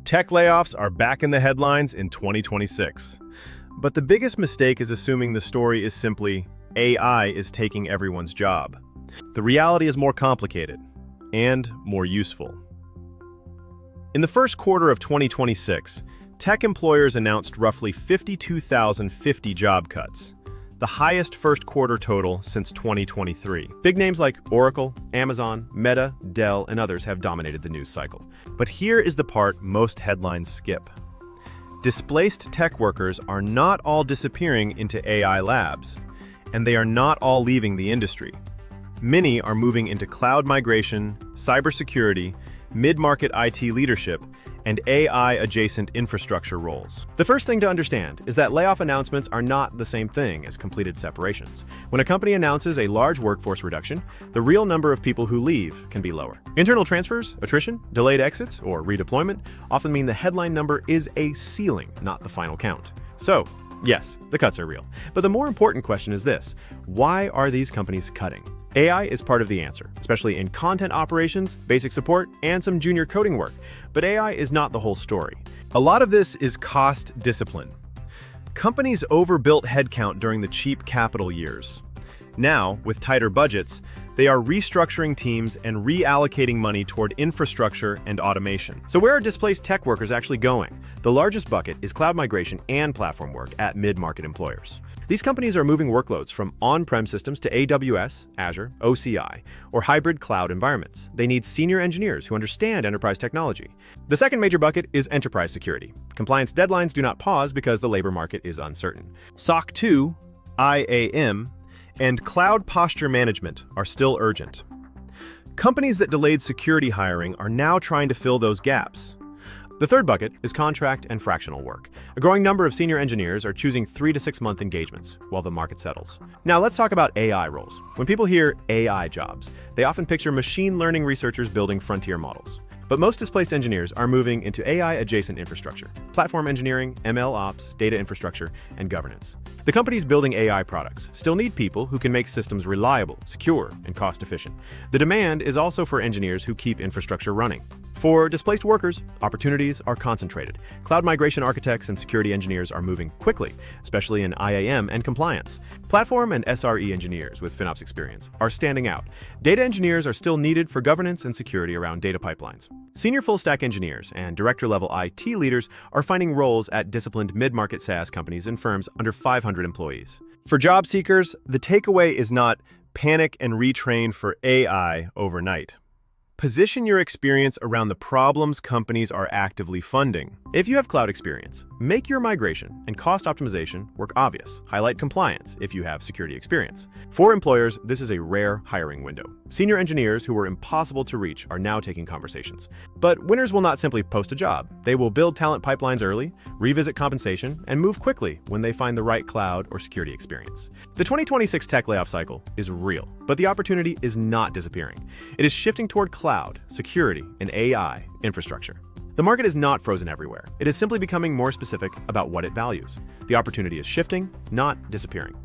Tech layoffs are back in the headlines in 2026. But the biggest mistake is assuming the story is simply AI is taking everyone's job. The reality is more complicated and more useful. In the first quarter of 2026, tech employers announced roughly 52,050 job cuts, the highest first quarter total since 2023. Big names like Oracle, Amazon, Meta, Dell, and others have dominated the news cycle. But here is the part most headlines skip. Displaced tech workers are not all disappearing into AI labs, and they are not all leaving the industry. Many are moving into cloud migration, cybersecurity, mid-market IT leadership, and AI-adjacent infrastructure roles. The first thing to understand is that layoff announcements are not the same thing as completed separations. When a company announces a large workforce reduction, the real number of people who leave can be lower. Internal transfers, attrition, delayed exits, or redeployment often mean the headline number is a ceiling, not the final count. So, yes, the cuts are real. But the more important question is this: why are these companies cutting? AI is part of the answer, especially in content operations, basic support, and some junior coding work. But AI is not the whole story. A lot of this is cost discipline. Companies overbuilt headcount during the cheap capital years. Now, with tighter budgets, they are restructuring teams and reallocating money toward infrastructure and automation. So where are displaced tech workers actually going? The largest bucket is cloud migration and platform work at mid-market employers. These companies are moving workloads from on-prem systems to AWS, Azure, OCI, or hybrid cloud environments. They need senior engineers who understand enterprise technology. The second major bucket is enterprise security. Compliance deadlines do not pause because the labor market is uncertain. SOC 2, IAM, and cloud posture management are still urgent. Companies that delayed security hiring are now trying to fill those gaps. The third bucket is contract and fractional work. A growing number of senior engineers are choosing 3 to 6 month engagements while the market settles. Now let's talk about AI roles. When people hear AI jobs, they often picture machine learning researchers building frontier models. But most displaced engineers are moving into AI-adjacent infrastructure, platform engineering, MLOps, data infrastructure, and governance. The companies building AI products still need people who can make systems reliable, secure, and cost-efficient. The demand is also for engineers who keep infrastructure running. For displaced workers, opportunities are concentrated. Cloud migration architects and security engineers are moving quickly, especially in IAM and compliance. Platform and SRE engineers with FinOps experience are standing out. Data engineers are still needed for governance and security around data pipelines. Senior full-stack engineers and director-level IT leaders are finding roles at disciplined mid-market SaaS companies and firms under 500 employees. For job seekers, the takeaway is not panic and retrain for AI overnight. Position your experience around the problems companies are actively funding. If you have cloud experience, make your migration and cost optimization work obvious. Highlight compliance if you have security experience. For employers, this is a rare hiring window. Senior engineers who were impossible to reach are now taking conversations. But winners will not simply post a job. They will build talent pipelines early, revisit compensation, and move quickly when they find the right cloud or security experience. The 2026 tech layoff cycle is real, but the opportunity is not disappearing. It is shifting toward cloud, security, and AI infrastructure. The market is not frozen everywhere. It is simply becoming more specific about what it values. The opportunity is shifting, not disappearing.